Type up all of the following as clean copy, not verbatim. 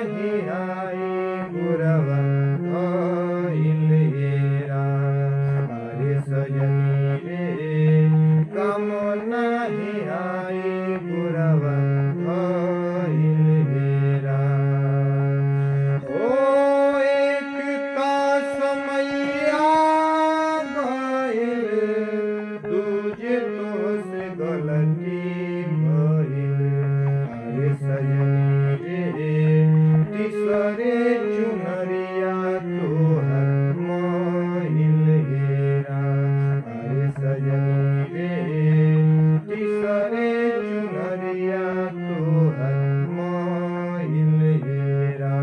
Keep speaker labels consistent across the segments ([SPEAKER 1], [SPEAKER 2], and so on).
[SPEAKER 1] नाही आई गुरवा होईल हेरा। अरे सजनी रे काम नाही आई गुरवा होईल हेरा। ओ एक तास मैया गईल दूजे तो से गलती भइल। अरे सजनी रे तीसरे चुनरिया तोहर मोहिल हेरा। अरे सजनी रे तीसरे चुनरिया तोहर मोहिल हेरा।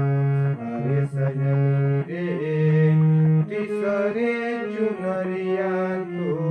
[SPEAKER 1] अरे सजनी रे तीसरे चुनरिया तो